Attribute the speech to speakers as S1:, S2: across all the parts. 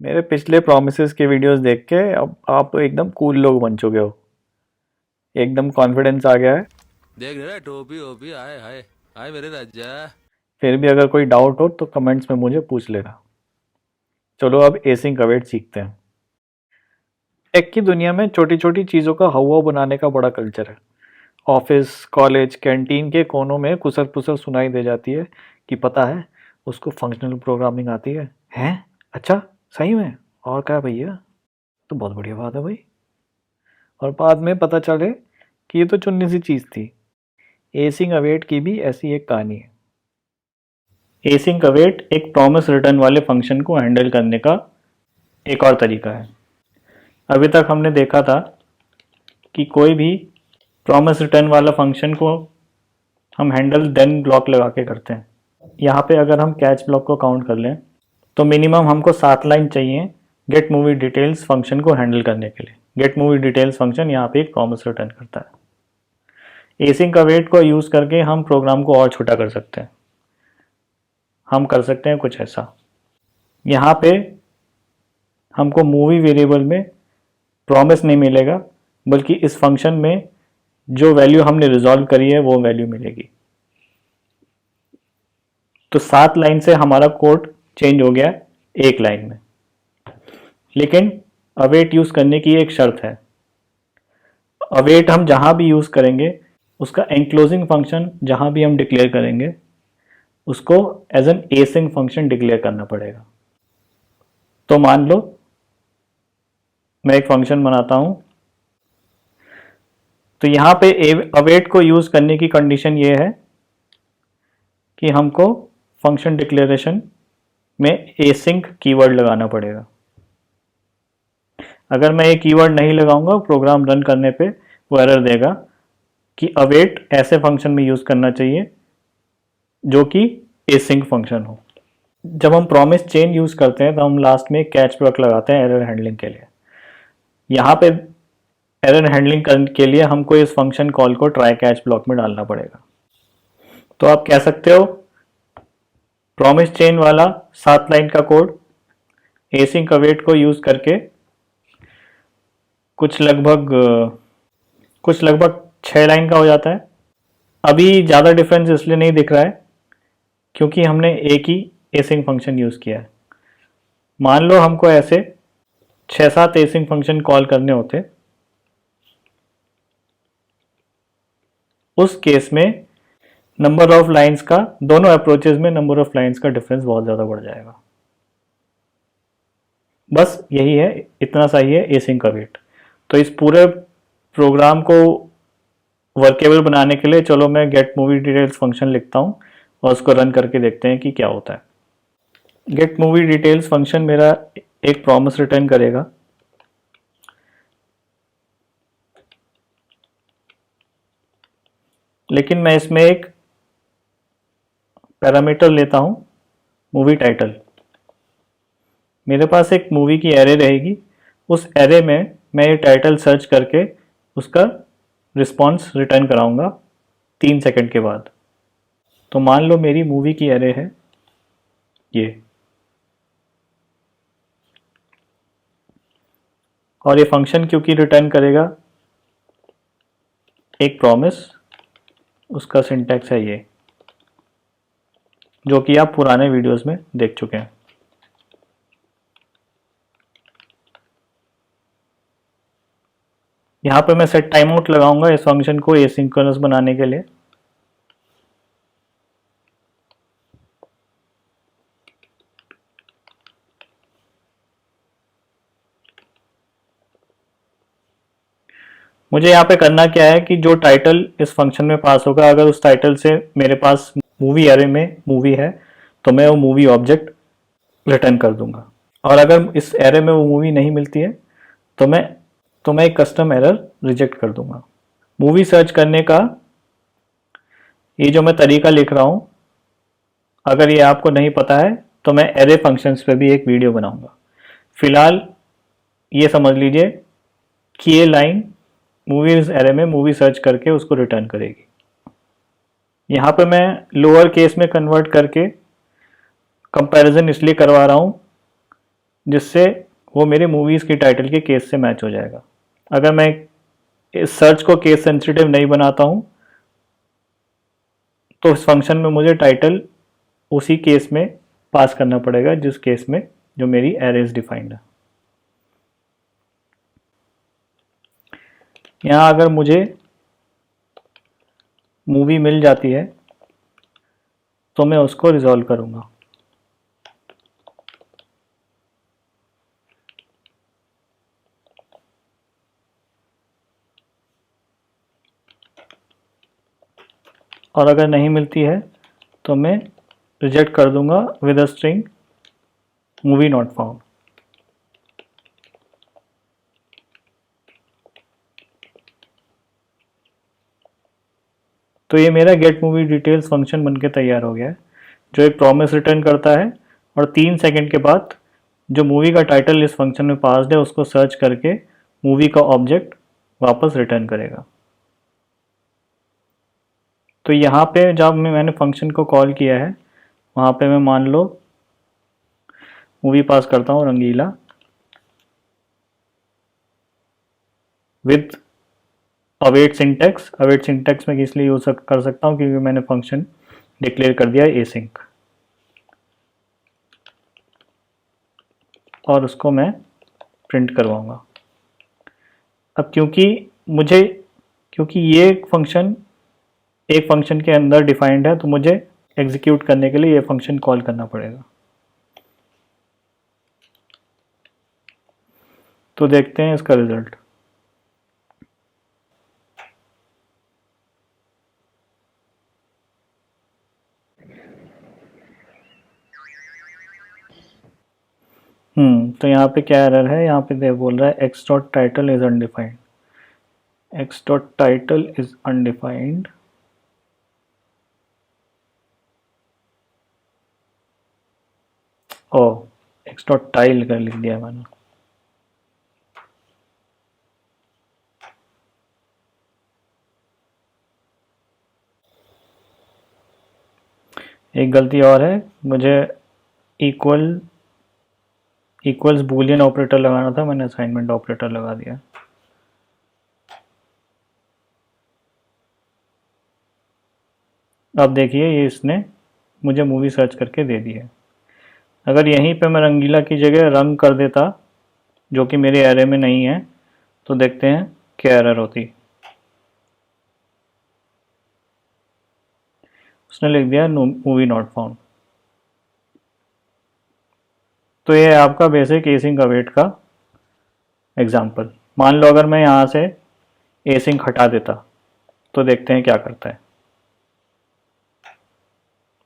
S1: मेरे पिछले प्रॉमिसेस के वीडियोस देख के अब आप एकदम कूल लोग बन चुके हो। एकदम कॉन्फिडेंस आ गया है।
S2: देख रहे टोपी ओपी आए हाय हाय मेरे राजा।
S1: फिर भी अगर कोई डाउट हो तो कमेंट्स में मुझे पूछ लेना। चलो अब एसिंक अवेट सीखते हैं। टेक की दुनिया में छोटी छोटी चीज़ों का हवा बनाने का बड़ा कल्चर है। ऑफिस, कॉलेज, कैंटीन के कोनों में कुसर पुसर सुनाई दे जाती है कि पता है उसको फंक्शनल प्रोग्रामिंग आती है। हैं? अच्छा, सही में? और क्या भैया? तो बहुत बढ़िया बात है भाई। और बाद में पता चले कि ये तो चुन्नी सी चीज़ थी। एसिंग अवेट की भी ऐसी एक कहानी है। एसिंक अवेट एक प्रॉमिस रिटर्न वाले फंक्शन को हैंडल करने का एक और तरीका है। अभी तक हमने देखा था कि कोई भी प्रॉमिस रिटर्न वाला फंक्शन को हम हैंडल देन ब्लॉक लगा के करते हैं। यहाँ पे अगर हम कैच ब्लॉक को काउंट कर लें तो मिनिमम हमको 7 लाइन चाहिए गेट मूवी डिटेल्स फंक्शन को हैंडल करने के लिए। गेट मूवी डिटेल्स फंक्शन यहाँ पे एक प्रॉमिस रिटर्न करता है। एसिंक अवेट को यूज़ करके हम प्रोग्राम को और छोटा कर सकते हैं। हम कर सकते हैं कुछ ऐसा। यहाँ पे हमको मूवी वेरिएबल में प्रॉमिस नहीं मिलेगा, बल्कि इस फंक्शन में जो वैल्यू हमने रिजॉल्व करी है वो वैल्यू मिलेगी। तो 7 लाइन से हमारा कोड चेंज हो गया 1 लाइन में। लेकिन अवेट यूज़ करने की एक शर्त है। अवेट हम जहाँ भी यूज़ करेंगे उसका एनक्लोजिंग फंक्शन जहाँ भी हम डिक्लेयर करेंगे उसको एज एन एसिंग फंक्शन डिक्लेयर करना पड़ेगा। तो मान लो मैं एक फंक्शन बनाता हूँ। तो यहाँ पे अवेट को यूज़ करने की कंडीशन ये है कि हमको फंक्शन डिक्लेरेशन में एसिंक कीवर्ड लगाना पड़ेगा। अगर मैं ये कीवर्ड नहीं लगाऊंगा प्रोग्राम रन करने पे वो एरर देगा कि अवेट ऐसे फंक्शन में यूज़ करना चाहिए जो कि एसिंक फंक्शन हो। जब हम प्रॉमिस चेन यूज़ करते हैं तो हम लास्ट में कैच ब्लॉक लगाते हैं एरर हैंडलिंग के लिए। यहाँ पे एरर हैंडलिंग के लिए हमको इस फंक्शन कॉल को ट्राई कैच ब्लॉक में डालना पड़ेगा। तो आप कह सकते हो प्रॉमिस चेन वाला 7 लाइन का कोड एसिंक अवेट को यूज़ करके कुछ लगभग कुछ लगभग 6 लाइन का हो जाता है। अभी ज़्यादा डिफरेंस इसलिए नहीं दिख रहा है क्योंकि हमने एक ही एसिंक फंक्शन यूज़ किया है। मान लो हमको ऐसे 6-7 एसिंक फंक्शन कॉल करने होते, उस केस में नंबर ऑफ लाइंस का दोनों अप्रोचेज में नंबर ऑफ लाइंस का डिफरेंस बहुत ज़्यादा बढ़ जाएगा। बस यही है, इतना सा ही है एसिंक अवेट। तो इस पूरे प्रोग्राम को वर्केबल बनाने के लिए चलो मैं गेट मूवी डिटेल्स फंक्शन लिखता हूँ और उसको रन करके देखते हैं कि क्या होता है। गेट मूवी डिटेल्स फंक्शन मेरा एक प्रॉमिस रिटर्न करेगा। लेकिन मैं इसमें एक पैरामीटर लेता हूँ मूवी टाइटल। मेरे पास एक मूवी की एरे रहेगी, उस एरे में मैं ये टाइटल सर्च करके उसका रिस्पॉन्स रिटर्न कराऊंगा 3 सेकंड के बाद। तो मान लो मेरी मूवी की एरे है ये, और ये फंक्शन क्योंकि रिटर्न करेगा एक प्रॉमिस, उसका सिंटैक्स है ये, जो कि आप पुराने वीडियोस में देख चुके हैं। यहाँ पे मैं सेट टाइम आउट लगाऊंगा इस फंक्शन को एसिंक्रोनस बनाने के लिए। मुझे यहाँ पे करना क्या है कि जो टाइटल इस फंक्शन में पास होगा, अगर उस टाइटल से मेरे पास मूवी एरे में मूवी है तो मैं वो मूवी ऑब्जेक्ट रिटर्न कर दूंगा। और अगर इस एरे में वो मूवी नहीं मिलती है तो मैं एक कस्टम एरर रिजेक्ट कर दूंगा। मूवी सर्च करने का ये जो मैं तरीका लिख रहा हूँ, अगर ये आपको नहीं पता है तो मैं एरे फंक्शंस पे भी एक वीडियो बनाऊंगा। फिलहाल ये समझ लीजिए कि ये लाइन मूवीज एरे में मूवी सर्च करके उसको रिटर्न करेगी। यहाँ पे मैं लोअर केस में कन्वर्ट करके कंपैरिजन इसलिए करवा रहा हूँ जिससे वो मेरे मूवीज़ की टाइटल के केस से मैच हो जाएगा। अगर मैं इस सर्च को केस सेंसिटिव नहीं बनाता हूँ तो इस फंक्शन में मुझे टाइटल उसी केस में पास करना पड़ेगा जिस केस में जो मेरी एरेज डिफाइंड है। यहाँ अगर मुझे मूवी मिल जाती है तो मैं उसको रिजॉल्व करूँगा। और अगर नहीं मिलती है तो मैं रिजेक्ट कर दूंगा with a string movie not found. तो ये मेरा गेट मूवी डिटेल्स फंक्शन बनके तैयार हो गया है, जो एक प्रॉमिस रिटर्न करता है और 3 सेकंड के बाद जो मूवी का टाइटल इस फंक्शन में पास्ड है उसको सर्च करके मूवी का ऑब्जेक्ट वापस रिटर्न करेगा। तो यहाँ पे जब मैंने फंक्शन को कॉल किया है वहाँ पे मैं मान लो मूवी पास करता हूँ रंगीला विद अवेट सिंटेक्स। अवेट सिंटेक्स में इसलिए यूज कर सकता हूँ क्योंकि मैंने फंक्शन डिक्लेयर कर दिया है एसिंक, और उसको मैं प्रिंट करवाऊंगा। अब क्योंकि ये फंक्शन एक फंक्शन के अंदर डिफाइंड है तो मुझे एग्जीक्यूट करने के लिए ये फंक्शन कॉल करना पड़ेगा। तो देखते हैं इसका रिजल्ट। तो यहाँ पे क्या एरर है, यहाँ पे दे बोल रहा है X dot title is undefined. X dot title is undefined. ओ, एक्स डॉट टाइल कर लिख दिया मैंने। एक गलती और है, मुझे इक्वल्स बूलियन ऑपरेटर लगाना था, मैंने असाइनमेंट ऑपरेटर लगा दिया। अब देखिए ये इसने मुझे मूवी सर्च करके दे दी है। अगर यहीं पे मैं रंगीला की जगह रंग कर देता जो कि मेरे एरे में नहीं है तो देखते हैं क्या एरर होती। उसने लिख दिया मूवी नॉट फाउंड। तो ये है आपका बेसिक एसिंक अवेट का एग्जाम्पल। मान लो अगर मैं यहाँ से एसिंक हटा देता तो देखते हैं क्या करता है।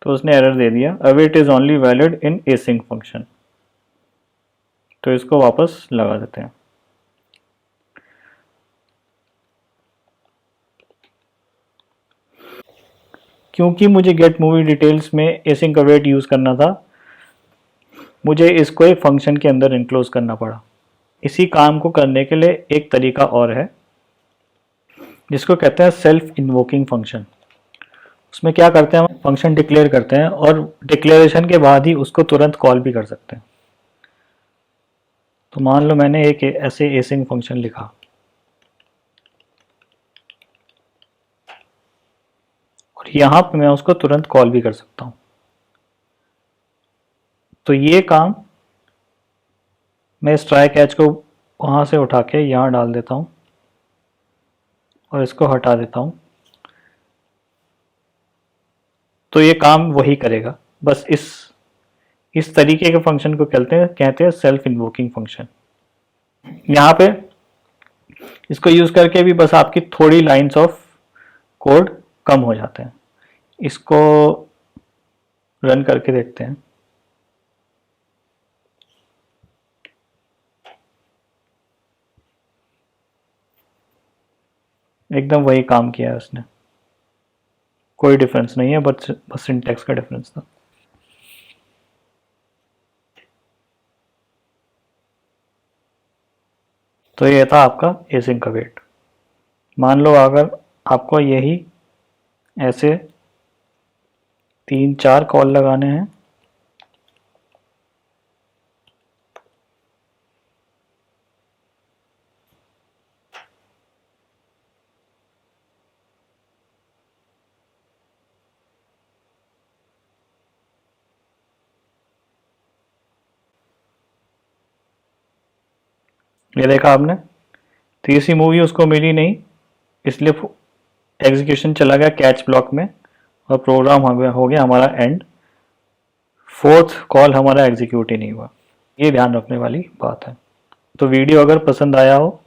S1: तो उसने एरर दे दिया await is only valid in async function. तो इसको वापस लगा देते हैं। क्योंकि मुझे गेट मूवी डिटेल्स में एसिंक अवेट यूज करना था, मुझे इसको एक फंक्शन के अंदर इनक्लोज करना पड़ा। इसी काम को करने के लिए एक तरीका और है जिसको कहते हैं सेल्फ इन्वोकिंग फंक्शन। उसमें क्या करते हैं, हम फंक्शन डिक्लेयर करते हैं और डिक्लेरेशन के बाद ही उसको तुरंत कॉल भी कर सकते हैं। तो मान लो मैंने एक ऐसे एसिंग फंक्शन लिखा और यहाँ पे मैं उसको तुरंत कॉल भी कर सकता हूँ। तो ये काम मैं इस ट्राई कैच को वहाँ से उठा के यहाँ डाल देता हूँ और इसको हटा देता हूँ। तो ये काम वही करेगा, बस इस तरीके के फंक्शन को कहते हैं सेल्फ इन्वोकिंग फंक्शन। यहाँ पे इसको यूज करके भी बस आपकी थोड़ी लाइंस ऑफ कोड कम हो जाते हैं। इसको रन करके देखते हैं। एकदम वही काम किया है उसने, कोई डिफरेंस नहीं है, बस सिंटैक्स का डिफरेंस था। तो ये था आपका एसिंक अवेट। मान लो अगर आपको यही ऐसे 3-4 कॉल लगाने हैं ये देखा आपने, तीसरी मूवी उसको मिली नहीं, इसलिए एग्जीक्यूशन चला गया कैच ब्लॉक में और प्रोग्राम हो गया हमारा एंड। फोर्थ कॉल हमारा एग्जीक्यूट ही नहीं हुआ। ये ध्यान रखने वाली बात है। तो वीडियो अगर पसंद आया हो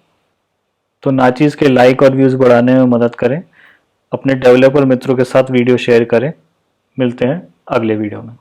S1: तो नाचीज के लाइक और व्यूज़ बढ़ाने में मदद करें, अपने डेवलपर मित्रों के साथ वीडियो शेयर करें। मिलते हैं अगले वीडियो में।